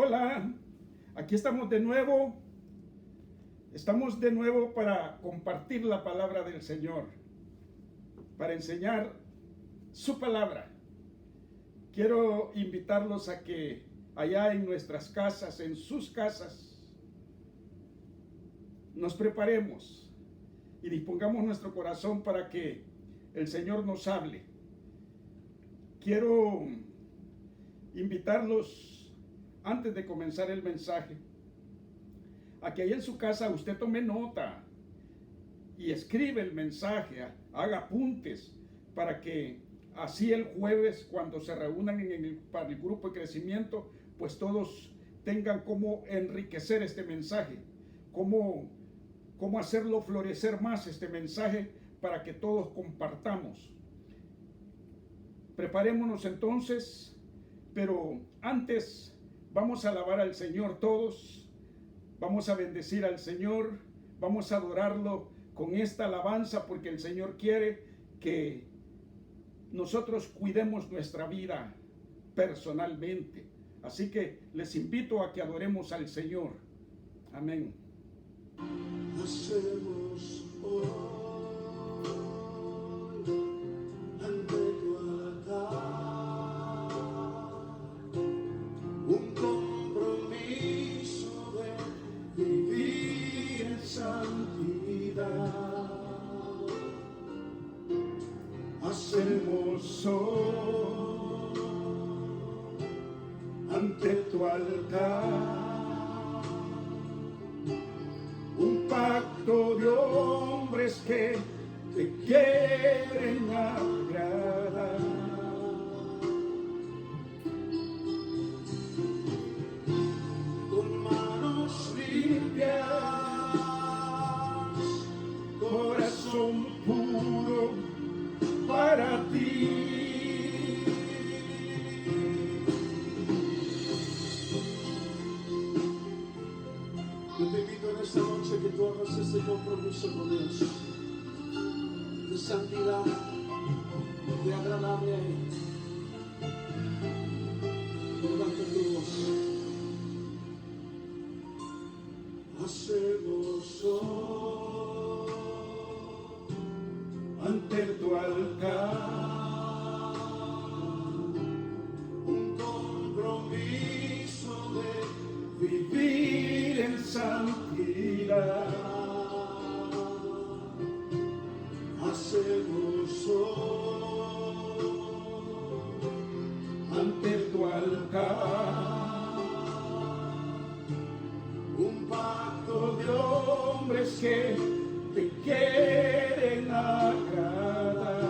Hola, aquí estamos de nuevo. Estamos de nuevo para compartir la palabra del Señor, para enseñar su palabra. Quiero invitarlos a que allá en nuestras casas, en sus casas, nos preparemos y dispongamos nuestro corazón para que el Señor nos hable. Quiero invitarlos, antes de comenzar el mensaje, a que ahí en su casa usted tome nota y escribe el mensaje, haga apuntes, para que así el jueves, cuando se reúnan para el grupo de crecimiento, pues todos tengan cómo enriquecer este mensaje, cómo hacerlo florecer más este mensaje, para que todos compartamos. Preparémonos entonces, pero antes vamos a alabar al Señor todos, vamos a bendecir al Señor, vamos a adorarlo con esta alabanza, porque el Señor quiere que nosotros cuidemos nuestra vida personalmente. Así que les invito a que adoremos al Señor. Amén. Hacemos hoy ante tu altar un compromiso de vivir en santidad. Hacemos hoy ante tu altar un pacto de hombres que te quieren agradar. Con manos limpias, corazón puro para ti. Yo te invito en esta noche que tú hagas este compromiso con Dios, de santidad, de agradable a Él. Levanta tu voz. Hacemos hoy ante tu altar un compromiso de vivir en santidad. Hacemos hoy ante tu altar un pacto de hombres que te quieren agradar.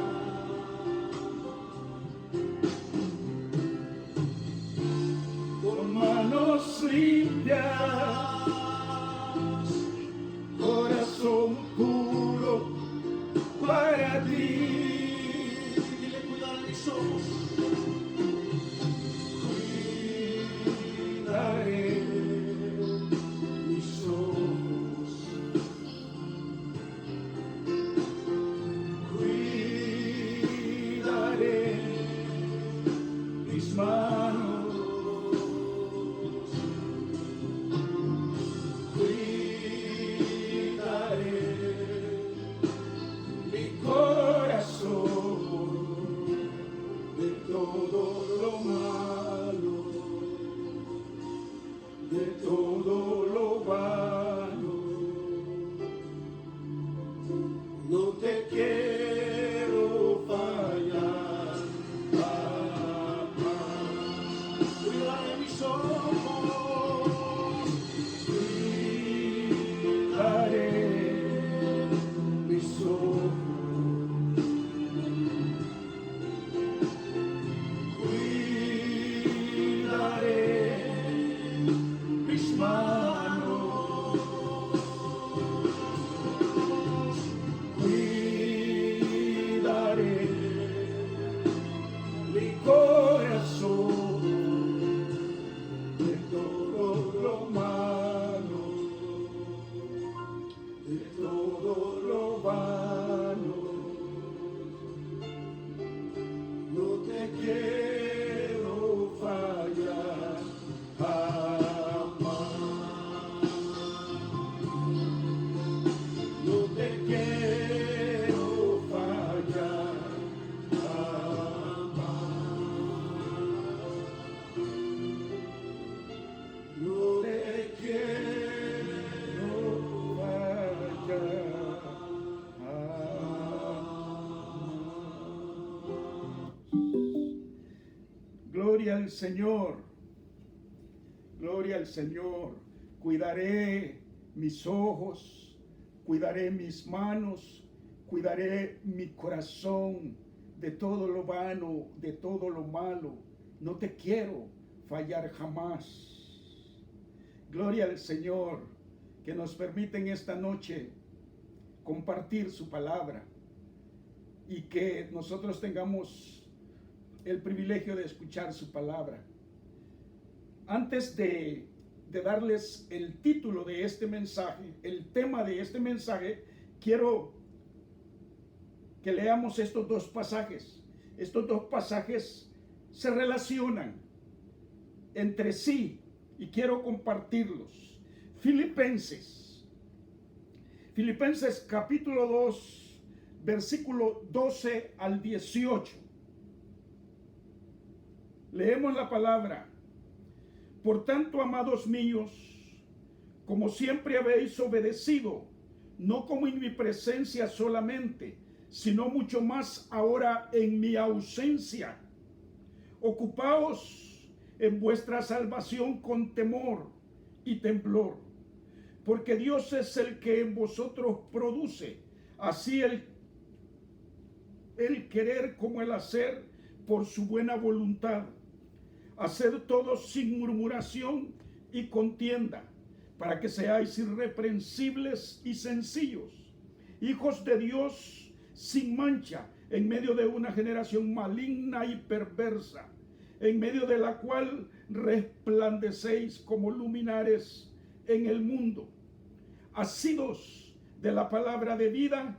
Con manos limpias, corazón puro para ti. Dile: cuidar mis ojos, cuidaré mis ojos, cuidaré mis manos, cuidaré mi corazón de todo lo malo, de todo lo vano. No te quiero fallar, papá. Cuidaré mis ojos, cuidaré mis ojos, cuidaré mis manos, cuidaré mi corazón al Señor. Gloria al Señor. Cuidaré mis ojos, cuidaré mis manos, cuidaré mi corazón de todo lo vano, de todo lo malo. No te quiero fallar jamás. Gloria al Señor, que nos permite en esta noche compartir su palabra y que nosotros tengamos el privilegio de escuchar su palabra. Antes de darles el título de este mensaje, el tema de este mensaje, quiero que leamos estos dos pasajes. Estos dos pasajes se relacionan entre sí y quiero compartirlos. Filipenses capítulo 2, versículo 12 al 18. Leemos la palabra. Por tanto, amados míos, como siempre habéis obedecido, no como en mi presencia solamente, sino mucho más ahora en mi ausencia, ocupaos en vuestra salvación con temor y temblor, porque Dios es el que en vosotros produce, así el querer como el hacer por su buena voluntad. Haced todo sin murmuración y contienda, para que seáis irreprensibles y sencillos, hijos de Dios sin mancha, en medio de una generación maligna y perversa, en medio de la cual resplandecéis como luminares en el mundo, asidos de la palabra de vida,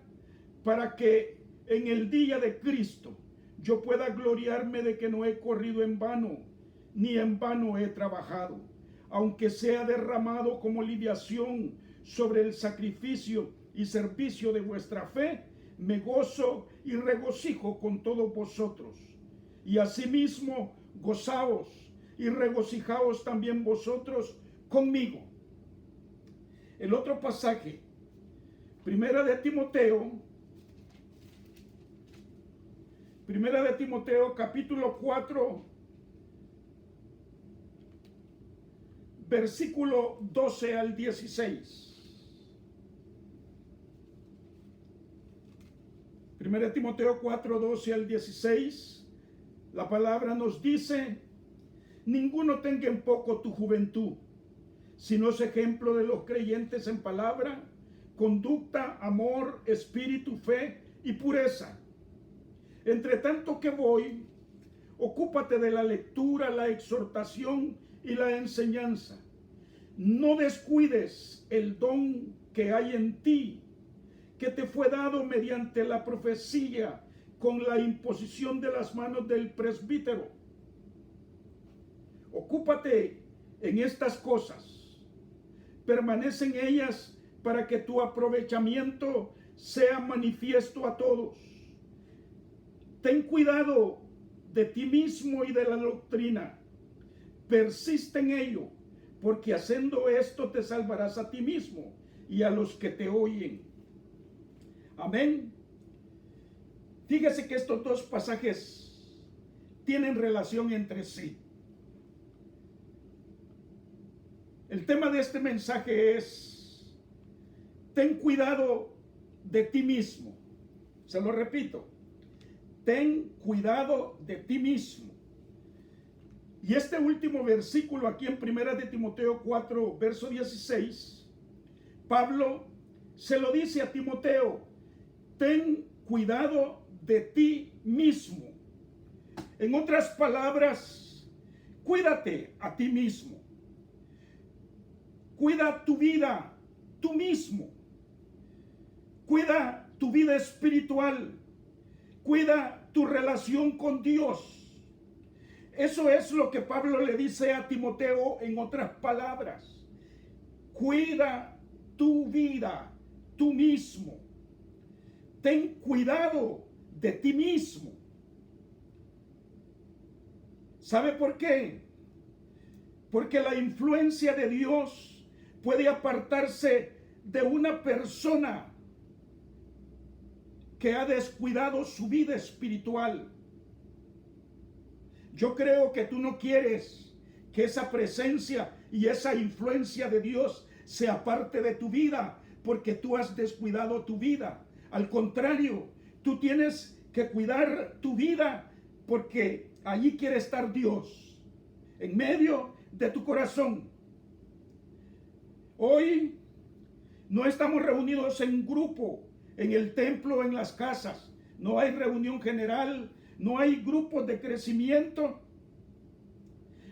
para que en el día de Cristo yo pueda gloriarme de que no he corrido en vano, ni en vano he trabajado, aunque sea derramado como libación sobre el sacrificio y servicio de vuestra fe, me gozo y regocijo con todos vosotros. Y asimismo gozaos y regocijaos también vosotros conmigo. El otro pasaje, Primera de Timoteo capítulo 4, versículo 12 al 16. Primera de Timoteo 4, 12 al 16. La palabra nos dice: ninguno tenga en poco tu juventud, sino es ejemplo de los creyentes en palabra, conducta, amor, espíritu, fe y pureza. Entre tanto que voy, ocúpate de la lectura, la exhortación y la enseñanza. No descuides el don que hay en ti, que te fue dado mediante la profecía con la imposición de las manos del presbítero. Ocúpate en estas cosas, permanece en ellas para que tu aprovechamiento sea manifiesto a todos. Ten cuidado de ti mismo y de la doctrina. Persiste en ello, porque haciendo esto te salvarás a ti mismo y a los que te oyen. Amén. Fíjese que estos dos pasajes tienen relación entre sí. El tema de este mensaje es: ten cuidado de ti mismo. Se lo repito, ten cuidado de ti mismo. Y este último versículo aquí en Primera de Timoteo 4, verso 16, Pablo se lo dice a Timoteo: ten cuidado de ti mismo. En otras palabras, cuídate a ti mismo. Cuida tu vida, tú mismo. Cuida tu vida espiritual. Cuida tu relación con Dios. Eso es lo que Pablo le dice a Timoteo en otras palabras. Cuida tu vida, tú mismo. Ten cuidado de ti mismo. ¿Sabe por qué? Porque la influencia de Dios puede apartarse de una persona que ha descuidado su vida espiritual. Yo creo que tú no quieres que esa presencia y esa influencia de Dios sea parte de tu vida, porque tú has descuidado tu vida. Al contrario, tú tienes que cuidar tu vida, porque allí quiere estar Dios, en medio de tu corazón. Hoy no estamos reunidos en grupo, en el templo, en las casas. No hay reunión general, no hay grupos de crecimiento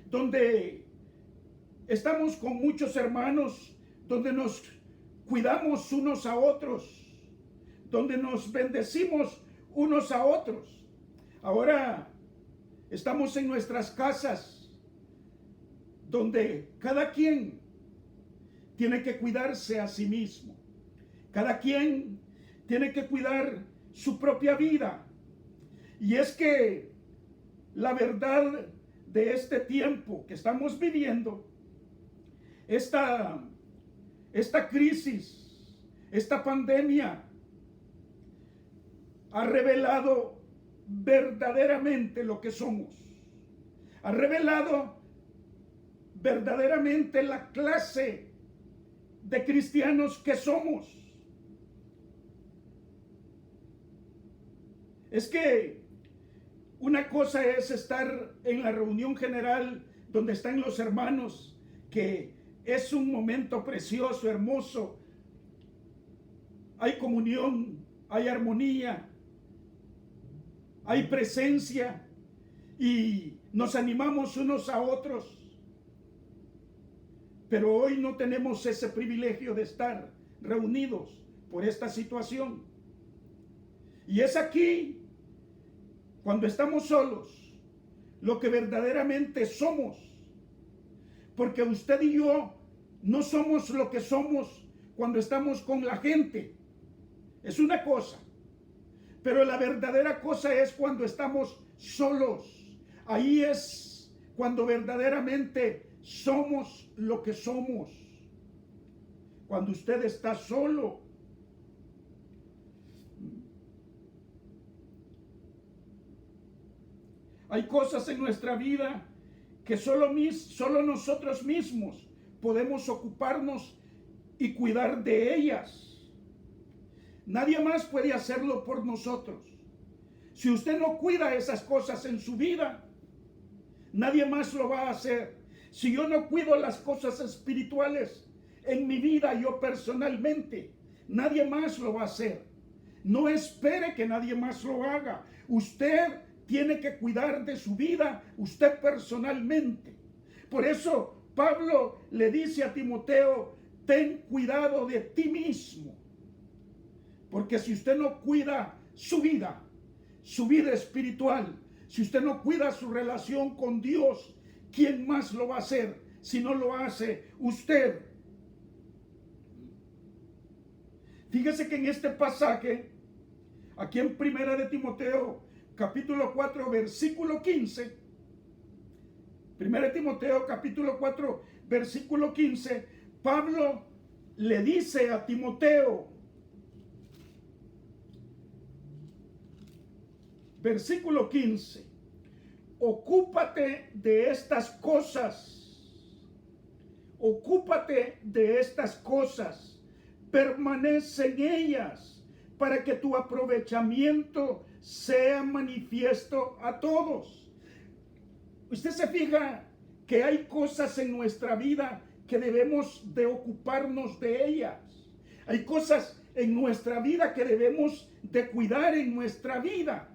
donde estamos con muchos hermanos, donde nos cuidamos unos a otros, donde nos bendecimos unos a otros. Ahora estamos en nuestras casas, donde cada quien tiene que cuidarse a sí mismo. Cada quien tiene que cuidar su propia vida. Y es que la verdad de este tiempo que estamos viviendo, esta crisis, esta pandemia, ha revelado verdaderamente lo que somos. Ha revelado verdaderamente la clase de cristianos que somos. Es que una cosa es estar en la reunión general donde están los hermanos, que es un momento precioso, hermoso. Hay comunión, hay armonía, hay presencia y nos animamos unos a otros. Pero hoy no tenemos ese privilegio de estar reunidos por esta situación. Y es aquí, cuando estamos solos, lo que verdaderamente somos. Porque usted y yo no somos lo que somos cuando estamos con la gente. Es una cosa. Pero la verdadera cosa es cuando estamos solos. Ahí es cuando verdaderamente somos lo que somos. Cuando usted está solo. Hay cosas en nuestra vida que solo nosotros mismos podemos ocuparnos y cuidar de ellas. Nadie más puede hacerlo por nosotros. Si usted no cuida esas cosas en su vida, nadie más lo va a hacer. Si yo no cuido las cosas espirituales en mi vida, yo personalmente, nadie más lo va a hacer. No espere que nadie más lo haga. Usted tiene que cuidar de su vida, usted personalmente. Por eso Pablo le dice a Timoteo, ten cuidado de ti mismo. Porque si usted no cuida su vida espiritual, si usted no cuida su relación con Dios, ¿quién más lo va a hacer si no lo hace usted? Fíjese que en este pasaje, aquí en Primera de Timoteo, capítulo 4, versículo 15, Primera de Timoteo, capítulo 4, versículo 15, Pablo le dice a Timoteo, versículo 15, ocúpate de estas cosas, ocúpate de estas cosas, permanece en ellas, para que tu aprovechamiento sea manifiesto a todos. Usted se fija que hay cosas en nuestra vida que debemos de ocuparnos de ellas. Hay cosas en nuestra vida que debemos de cuidar en nuestra vida.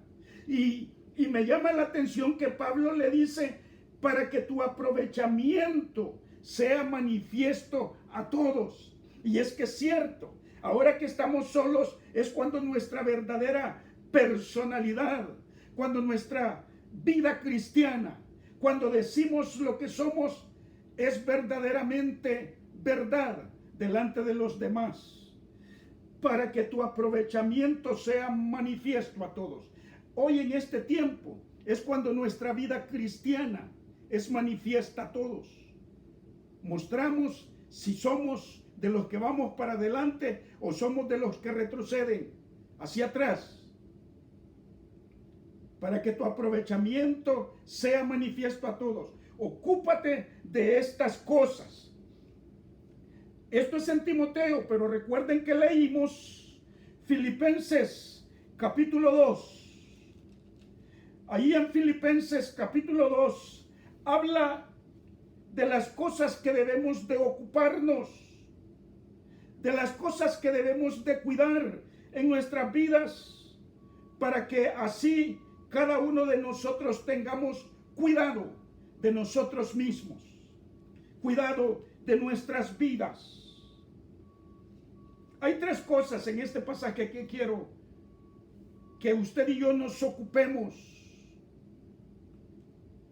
Y me llama la atención que Pablo le dice, para que tu aprovechamiento sea manifiesto a todos. Y es que es cierto, ahora que estamos solos es cuando nuestra verdadera personalidad, cuando nuestra vida cristiana, cuando decimos lo que somos, es verdaderamente verdad delante de los demás. Para que tu aprovechamiento sea manifiesto a todos. Hoy en este tiempo es cuando nuestra vida cristiana es manifiesta a todos. Mostramos si somos de los que vamos para adelante o somos de los que retroceden hacia atrás. para que tu aprovechamiento sea manifiesto a todos. Ocúpate de estas cosas. Esto es en Timoteo, pero recuerden que leímos Filipenses capítulo 2. Ahí en Filipenses capítulo 2 habla de las cosas que debemos de ocuparnos, de las cosas que debemos de cuidar en nuestras vidas, para que así cada uno de nosotros tengamos cuidado de nosotros mismos, cuidado de nuestras vidas. Hay tres cosas en este pasaje que quiero que usted y yo nos ocupemos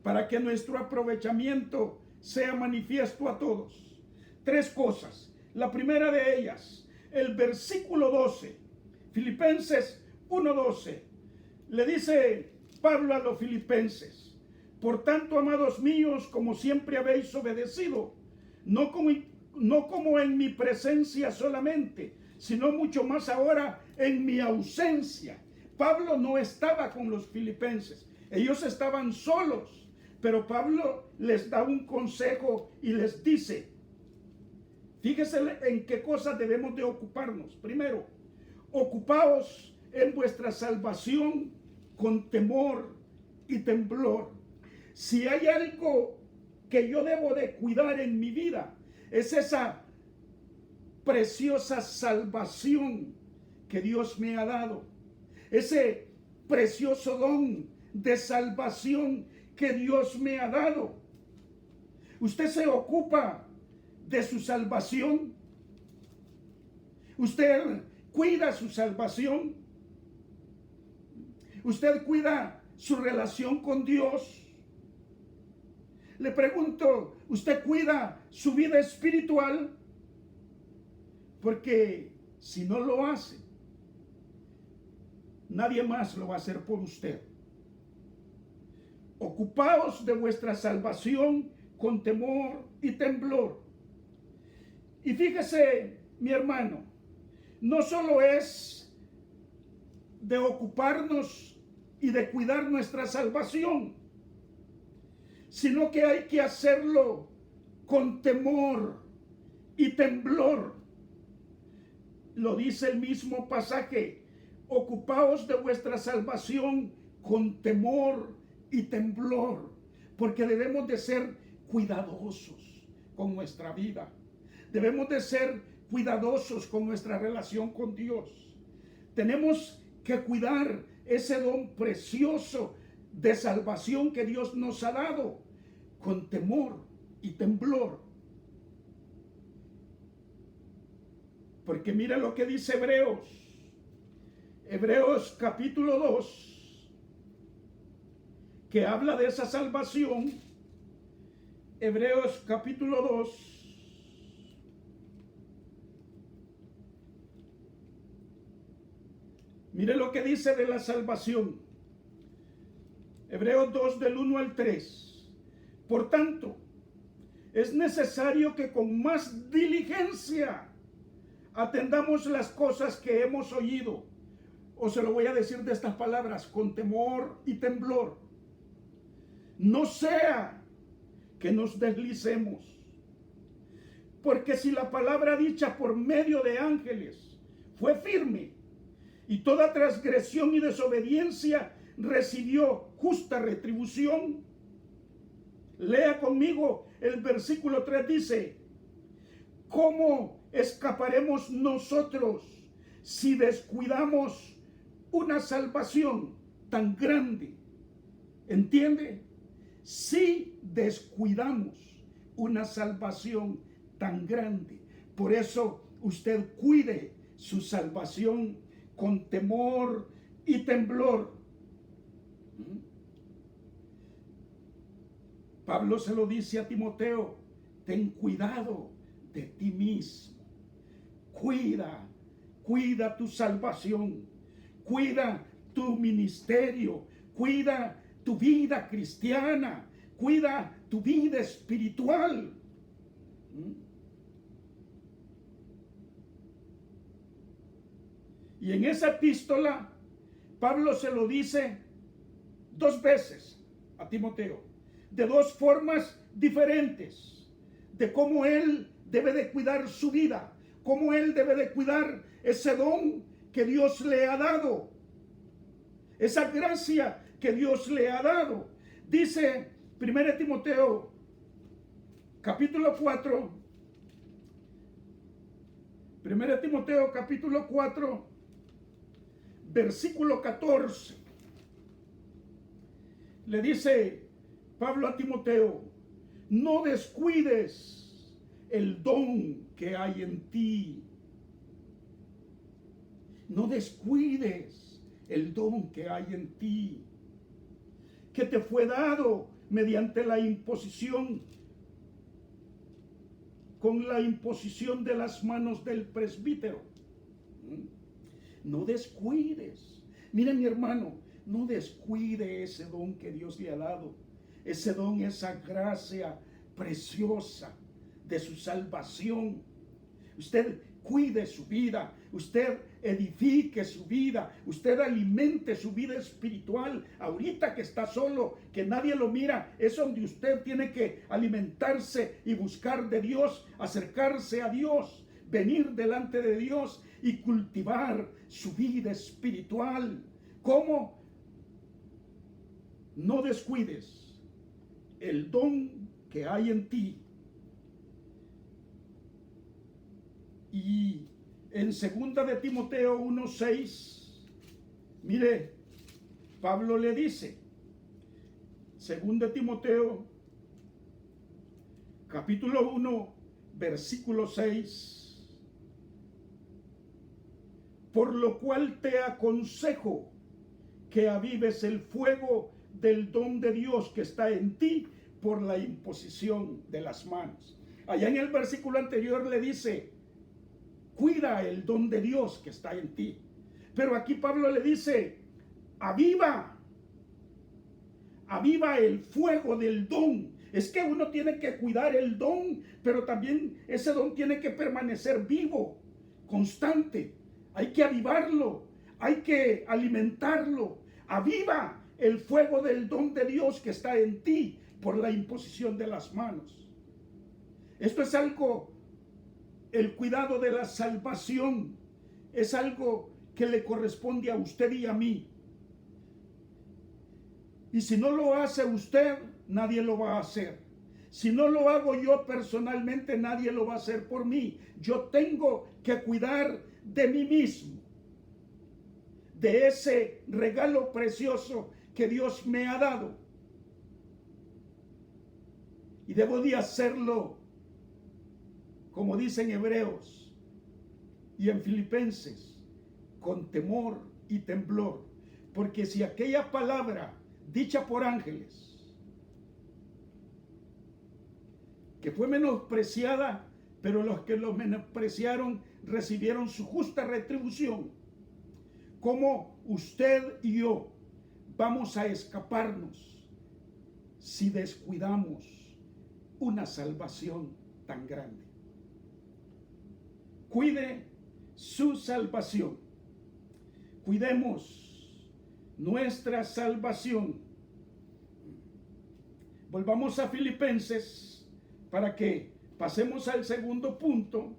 para que nuestro aprovechamiento sea manifiesto a todos. Tres cosas. La primera de ellas, el versículo 12, Filipenses 1:12, le dice Pablo a los filipenses: por tanto, amados míos, como siempre habéis obedecido, no como en mi presencia solamente, sino mucho más ahora en mi ausencia. Pablo no estaba con los filipenses, ellos estaban solos, pero Pablo les da un consejo y les dice, fíjese en qué cosas debemos de ocuparnos. Primero, ocupaos en vuestra salvación con temor y temblor. Si hay algo que yo debo de cuidar en mi vida, es esa preciosa salvación que Dios me ha dado, ese precioso don de salvación que Dios me ha dado. Usted se ocupa de su salvación, usted cuida su salvación, usted cuida su relación con Dios. Le pregunto, ¿usted cuida su vida espiritual? Porque si no lo hace, nadie más lo va a hacer por usted. Ocupaos de vuestra salvación con temor y temblor. Y fíjese, mi hermano, no solo es de ocuparnos y de cuidar nuestra salvación, sino que hay que hacerlo con temor y temblor. Lo dice el mismo pasaje: ocupaos de vuestra salvación con temor y temblor, porque debemos de ser cuidadosos con nuestra vida. Debemos de ser cuidadosos con nuestra relación con Dios. Tenemos que cuidar ese don precioso de salvación que Dios nos ha dado con temor y temblor. Porque mira lo que dice Hebreos capítulo 2, que habla de esa salvación. Hebreos capítulo 2. Mire lo que dice de la salvación. Hebreos 2 del 1 al 3. Por tanto, es necesario que con más diligencia atendamos las cosas que hemos oído. O se lo voy a decir de estas palabras: con temor y temblor. No sea que nos deslicemos. Porque si la palabra dicha por medio de ángeles fue firme, y toda transgresión y desobediencia recibió justa retribución. Lea conmigo el versículo 3, dice: ¿cómo escaparemos nosotros si descuidamos una salvación tan grande? ¿Entiende? Si descuidamos una salvación tan grande. Por eso usted cuide su salvación con temor y temblor. Pablo se lo dice a Timoteo: ten cuidado de ti mismo. Cuida tu salvación, cuida tu ministerio, cuida tu vida cristiana, cuida tu vida espiritual. Y en esa epístola, Pablo se lo dice 2 veces a Timoteo, de 2 formas diferentes, de cómo él debe de cuidar su vida, cómo él debe de cuidar ese don que Dios le ha dado, esa gracia que Dios le ha dado. Dice 1 Timoteo capítulo 4, 1 Timoteo capítulo 4, versículo 14. Le dice Pablo a Timoteo: no descuides el don que hay en ti. No descuides el don que hay en ti, que te fue dado mediante la imposición, con la imposición de las manos del presbítero. No descuides. Mire, mi hermano, no descuide ese don que Dios le ha dado. Ese don, esa gracia preciosa de su salvación. Usted cuide su vida, usted edifique su vida, usted alimente su vida espiritual. Ahorita que está solo, que nadie lo mira, es donde usted tiene que alimentarse y buscar de Dios, acercarse a Dios, venir delante de Dios y cultivar su vida espiritual. ¿Cómo? No descuides el don que hay en ti. Y en 2 de Timoteo 1:6, mire, Pablo le dice, 2 de Timoteo capítulo 1, versículo 6, por lo cual te aconsejo que avives el fuego del don de Dios que está en ti por la imposición de las manos. Allá en el versículo anterior le dice: cuida el don de Dios que está en ti. Pero aquí Pablo le dice: aviva el fuego del don. Es que uno tiene que cuidar el don, pero también ese don tiene que permanecer vivo, constante. Hay que avivarlo, hay que alimentarlo. Aviva el fuego del don de Dios que está en ti por la imposición de las manos. Esto es algo, el cuidado de la salvación es algo que le corresponde a usted y a mí. Y si no lo hace usted, nadie lo va a hacer. Si no lo hago yo personalmente, nadie lo va a hacer por mí. Yo tengo que cuidar de mí mismo, de ese regalo precioso que Dios me ha dado. Y debo de hacerlo, como dicen Hebreos y en Filipenses, con temor y temblor. Porque si aquella palabra dicha por ángeles, que fue menospreciada, pero los que lo menospreciaron recibieron su justa retribución, ¿cómo usted y yo vamos a escaparnos si descuidamos una salvación tan grande? Cuide su salvación. Cuidemos nuestra salvación. Volvamos a Filipenses para que pasemos al segundo punto.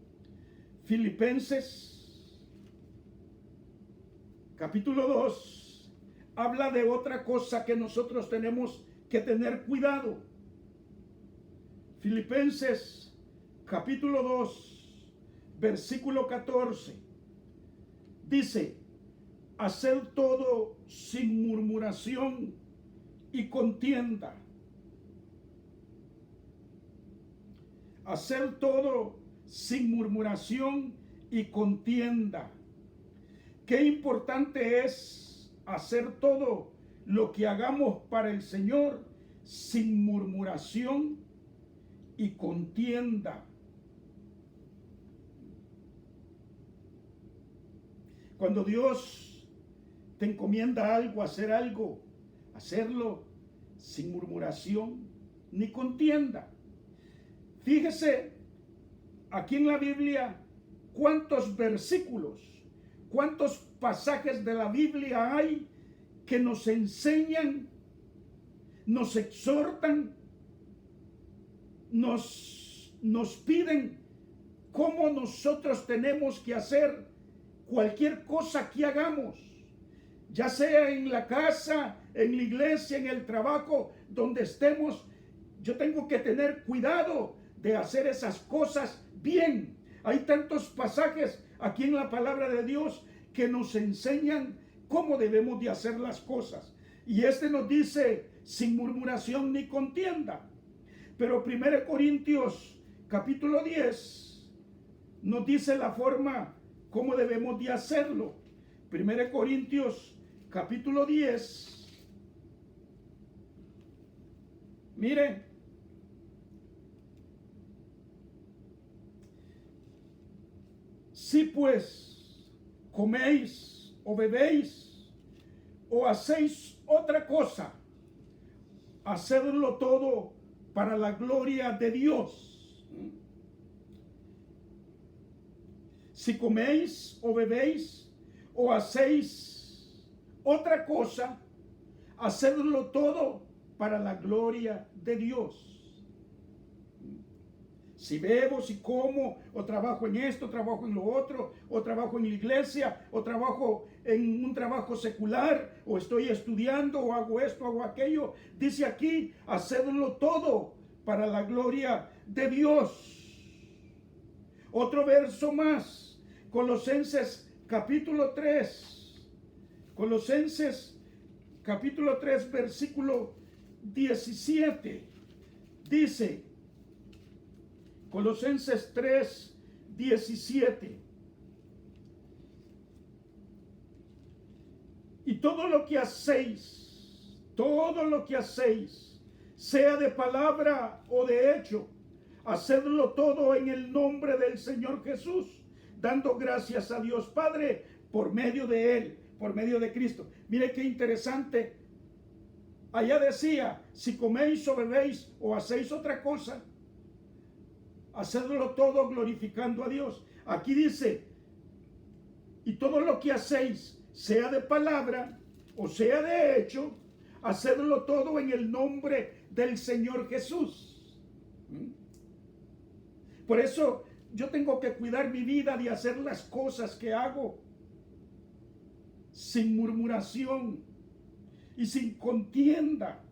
Filipenses capítulo 2 habla de otra cosa que nosotros tenemos que tener cuidado. Filipenses capítulo 2 versículo 14 dice: haced todo sin murmuración y contienda. Hacer todo sin murmuración y contienda. Qué importante es hacer todo lo que hagamos para el Señor sin murmuración y contienda. Cuando Dios te encomienda algo, hacer algo, hacerlo sin murmuración ni contienda. Fíjese aquí en la Biblia cuántos versículos, cuántos pasajes de la Biblia hay que nos enseñan nos exhortan, nos piden cómo nosotros tenemos que hacer cualquier cosa que hagamos, ya sea en la casa, en la iglesia, en el trabajo, donde estemos. Yo tengo que tener cuidado de hacer esas cosas bien. Hay tantos pasajes aquí en la palabra de Dios que nos enseñan cómo debemos de hacer las cosas. Y este nos dice, sin murmuración ni contienda. Pero 1 Corintios capítulo 10 nos dice la forma cómo debemos de hacerlo. 1 Corintios capítulo 10. Mire, si pues coméis o bebéis o hacéis otra cosa, hacedlo todo para la gloria de Dios. Si coméis o bebéis o hacéis otra cosa, hacedlo todo para la gloria de Dios. Si bebo, si como, o trabajo en esto, trabajo en lo otro, o trabajo en la iglesia, o trabajo en un trabajo secular, o estoy estudiando, o hago esto, hago aquello, dice aquí, hacedlo todo para la gloria de Dios. Otro verso más, Colosenses capítulo 3, Colosenses capítulo 3, versículo 17, dice, Colosenses 3, 17. Y todo lo que hacéis, sea de palabra o de hecho, hacedlo todo en el nombre del Señor Jesús, dando gracias a Dios Padre por medio de Él, por medio de Cristo. Mire qué interesante. Allá decía, si coméis o bebéis o hacéis otra cosa, hacedlo todo glorificando a Dios. Aquí dice, y todo lo que hacéis, sea de palabra o sea de hecho, hacedlo todo en el nombre del Señor Jesús. Por eso yo tengo que cuidar mi vida de hacer las cosas que hago sin murmuración y sin contienda.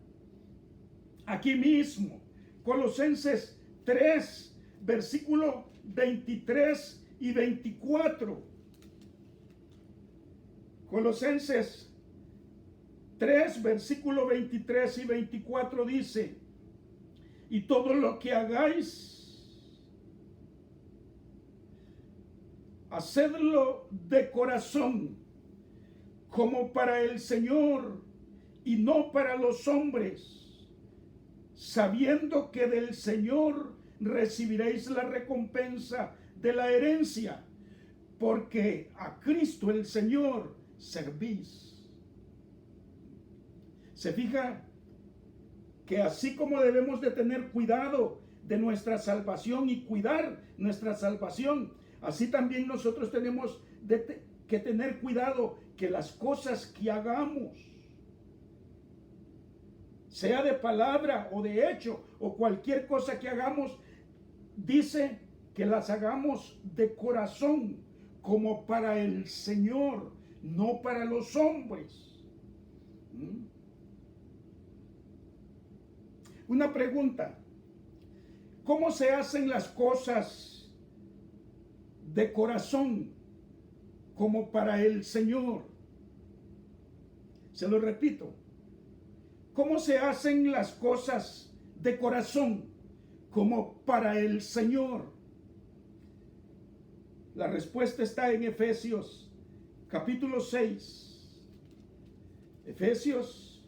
Aquí mismo, Colosenses 3, versículo 23 y 24. Colosenses 3, versículo 23 y 24 dice, y todo lo que hagáis, hacedlo de corazón, como para el Señor y no para los hombres, sabiendo que del Señor recibiréis la recompensa de la herencia, porque a Cristo el Señor servís. Se fija que así como debemos de tener cuidado de nuestra salvación y cuidar nuestra salvación, así también nosotros tenemos que tener cuidado que las cosas que hagamos, sea de palabra o de hecho, o cualquier cosa que hagamos, dice que las hagamos de corazón, como para el Señor, no para los hombres. Una pregunta: ¿cómo se hacen las cosas de corazón, como para el Señor? Se lo repito. ¿Cómo se hacen las cosas de corazón, como para el Señor? La respuesta está en Efesios capítulo 6. Efesios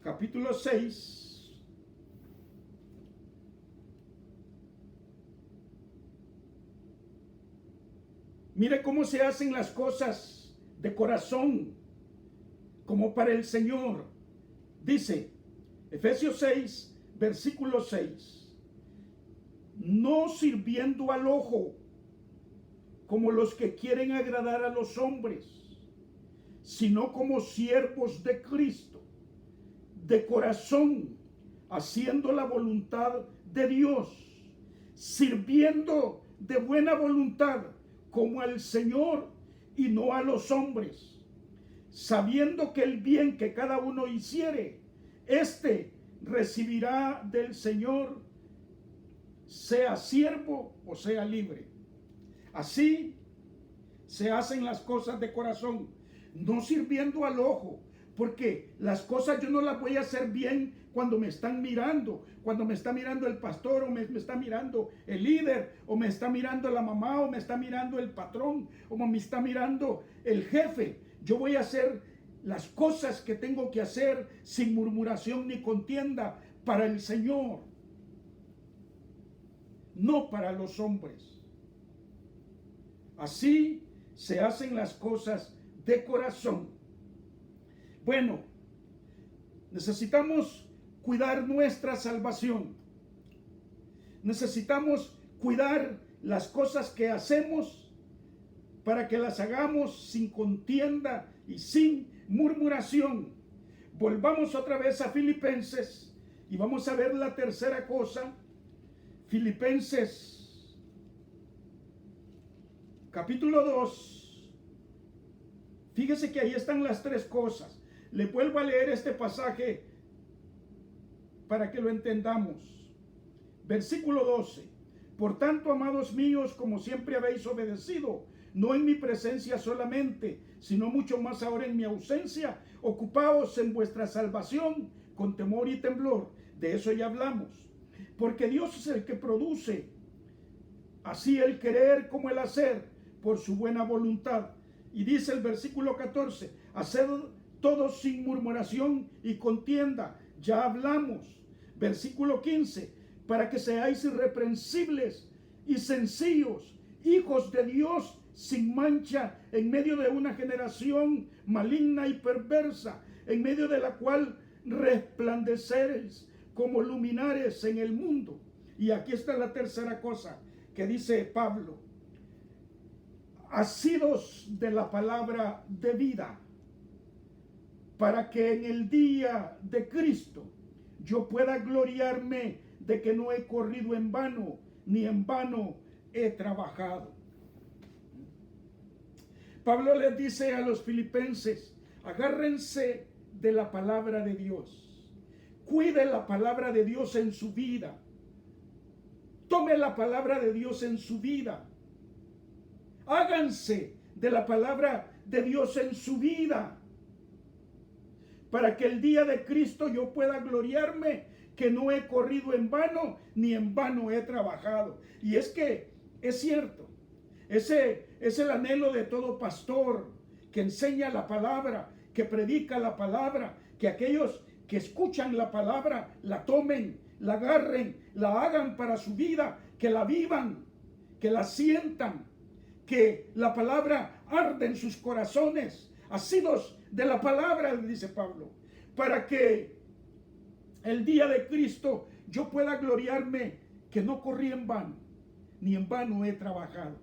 capítulo 6. Mire cómo se hacen las cosas de corazón, como para el Señor. Dice, Efesios 6, versículo 6, no sirviendo al ojo, como los que quieren agradar a los hombres, sino como siervos de Cristo, de corazón, haciendo la voluntad de Dios, sirviendo de buena voluntad como al Señor y no a los hombres, sabiendo que el bien que cada uno hiciere, éste recibirá del Señor, sea siervo o sea libre. Así se hacen las cosas de corazón, no sirviendo al ojo, porque las cosas yo no las voy a hacer bien cuando me están mirando, cuando me está mirando el pastor, o me está mirando el líder, o me está mirando la mamá, o me está mirando el patrón, o me está mirando el jefe. Yo voy a hacer las cosas que tengo que hacer sin murmuración ni contienda para el Señor, no para los hombres. Así se hacen las cosas de corazón. Bueno, necesitamos cuidar nuestra salvación. Necesitamos cuidar las cosas que hacemos para que las hagamos sin contienda y sin murmuración. Volvamos otra vez a Filipenses y vamos a ver la tercera cosa. Filipenses capítulo 2. Fíjese que ahí están las tres cosas. Le vuelvo a leer este pasaje para que lo entendamos. Versículo 12. Por tanto, amados míos, como siempre habéis obedecido, no en mi presencia solamente, sino mucho más ahora en mi ausencia, ocupaos en vuestra salvación con temor y temblor. De eso ya hablamos. Porque Dios es el que produce así el querer como el hacer por su buena voluntad. Y dice el versículo 14, haced todo sin murmuración y contienda. Ya hablamos. Versículo 15, para que seáis irreprensibles y sencillos, hijos de Dios sin mancha, en medio de una generación maligna y perversa, en medio de la cual resplandeceréis como luminares en el mundo. Y aquí está la tercera cosa que dice Pablo: asidos de la palabra de vida, para que en el día de Cristo yo pueda gloriarme de que no he corrido en vano, ni en vano he trabajado. Pablo les dice a los filipenses: agárrense de la palabra de Dios, cuide la palabra de Dios en su vida, tome la palabra de Dios en su vida, háganse de la palabra de Dios en su vida, para que el día de Cristo yo pueda gloriarme que no he corrido en vano, ni en vano he trabajado. Y es que es cierto, ese es el anhelo de todo pastor que enseña la palabra, que predica la palabra, que aquellos que escuchan la palabra la tomen, la agarren, la hagan para su vida, que la vivan, que la sientan, que la palabra arde en sus corazones, asidos de la palabra, dice Pablo, para que el día de Cristo yo pueda gloriarme que no corrí en vano, ni en vano he trabajado.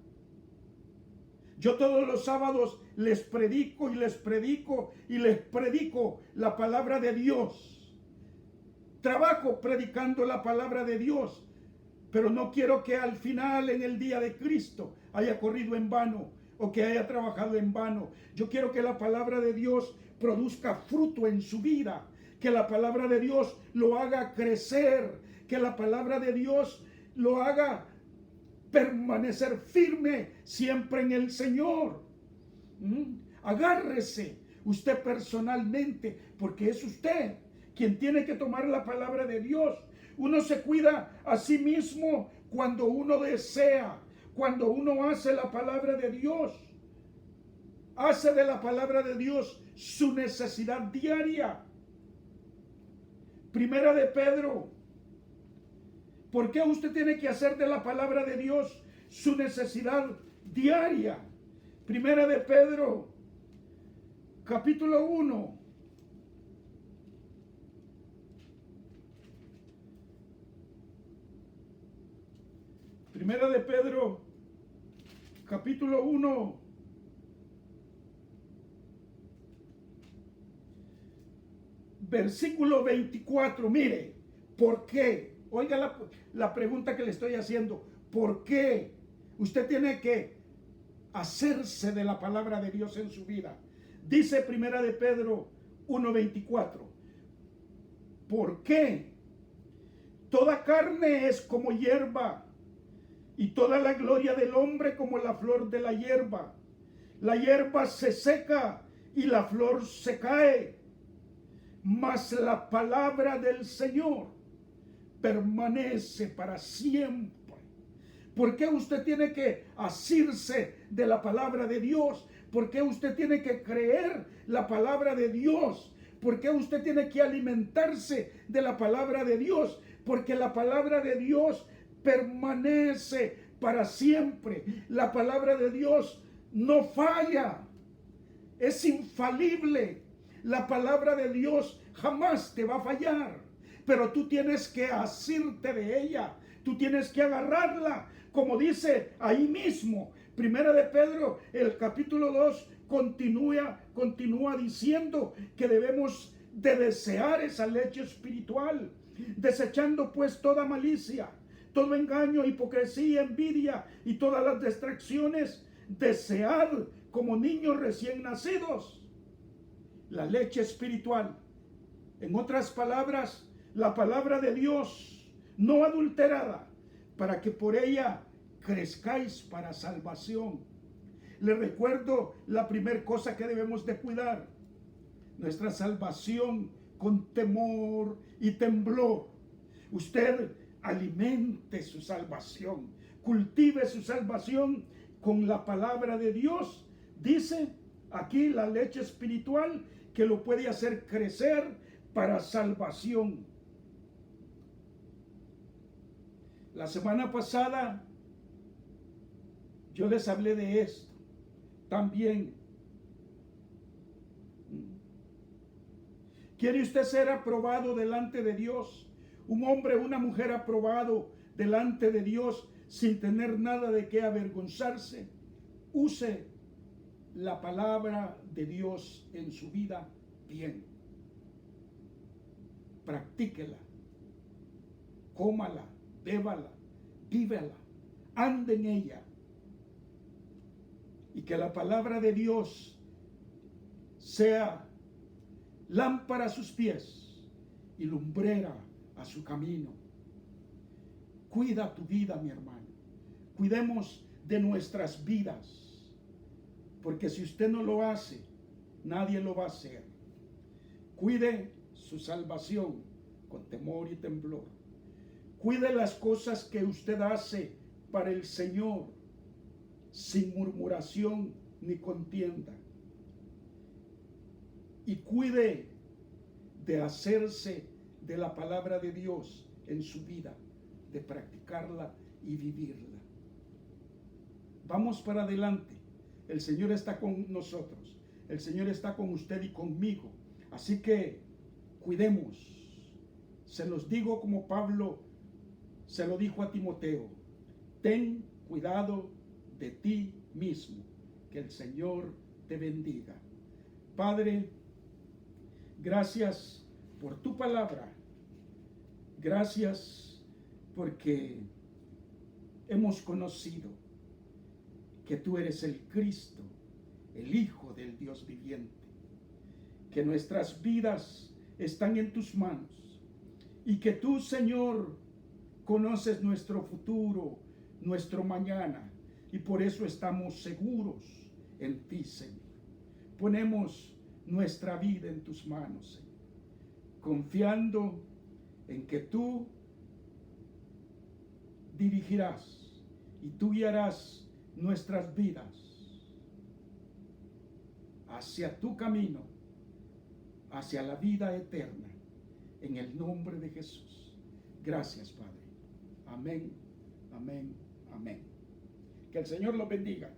Yo todos los sábados les predico y les predico y les predico la palabra de Dios. Trabajo predicando la palabra de Dios, pero no quiero que al final, en el día de Cristo, haya corrido en vano o que haya trabajado en vano. Yo quiero que la palabra de Dios produzca fruto en su vida, que la palabra de Dios lo haga crecer, que la palabra de Dios lo haga permanecer firme siempre en el Señor. Agárrese usted personalmente, porque es usted quien tiene que tomar la palabra de Dios. Uno se cuida a sí mismo cuando uno desea, cuando uno hace la palabra de Dios, hace de la palabra de Dios su necesidad diaria. Primera de Pedro, ¿por qué usted tiene que hacer de la palabra de Dios su necesidad diaria? Primera de Pedro, capítulo 1. Primera de Pedro, capítulo 1. versículo 24, mire, ¿por qué? Oiga la pregunta que le estoy haciendo. ¿Por qué? Usted tiene que hacerse de la palabra de Dios en su vida. Dice Primera de Pedro 1:24. ¿Por qué? Toda carne es como hierba, y toda la gloria del hombre como la flor de la hierba. La hierba se seca y la flor se cae, mas la palabra del Señor permanece para siempre. ¿Por qué usted tiene que asirse de la palabra de Dios? ¿Por qué usted tiene que creer la palabra de Dios? ¿Por qué usted tiene que alimentarse de la palabra de Dios? Porque la palabra de Dios permanece para siempre. La palabra de Dios no falla, es infalible. La palabra de Dios jamás te va a fallar, pero tú tienes que asirte de ella, tú tienes que agarrarla, como dice ahí mismo, Primera de Pedro, el capítulo 2, continúa diciendo que debemos de desear esa leche espiritual, desechando pues toda malicia, todo engaño, hipocresía, envidia y todas las distracciones. Desead como niños recién nacidos la leche espiritual. En otras palabras, la palabra de Dios no adulterada, para que por ella crezcáis para salvación. Les recuerdo la primera cosa que debemos de cuidar: nuestra salvación con temor y temblor. Usted alimente su salvación, cultive su salvación con la palabra de Dios. Dice aquí la leche espiritual que lo puede hacer crecer para salvación. La semana pasada yo les hablé de esto también. ¿Quiere usted ser aprobado delante de Dios? Un hombre o una mujer aprobado delante de Dios sin tener nada de qué avergonzarse. Use la palabra de Dios en su vida bien. Practíquela. Cómala, bébala, vívela, ande en ella. Y que la palabra de Dios sea lámpara a sus pies y lumbrera a su camino. Cuida tu vida, mi hermano. Cuidemos de nuestras vidas, porque si usted no lo hace, nadie lo va a hacer. Cuide su salvación con temor y temblor. Cuide las cosas que usted hace para el Señor, sin murmuración ni contienda. Y cuide de hacerse de la palabra de Dios en su vida, de practicarla y vivirla. Vamos para adelante. El Señor está con nosotros. El Señor está con usted y conmigo. Así que cuidemos. Se los digo como Pablo se lo dijo a Timoteo: ten cuidado de ti mismo. Que el Señor te bendiga. Padre, gracias por tu palabra. Gracias porque hemos conocido que tú eres el Cristo, el Hijo del Dios viviente. Que nuestras vidas están en tus manos y que tú, Señor, conoces nuestro futuro, nuestro mañana, y por eso estamos seguros en ti, Señor. Ponemos nuestra vida en tus manos, Señor, confiando en que tú dirigirás y tú guiarás nuestras vidas hacia tu camino, hacia la vida eterna, en el nombre de Jesús. Gracias, Padre. Amén, amén, amén. Que el Señor los bendiga.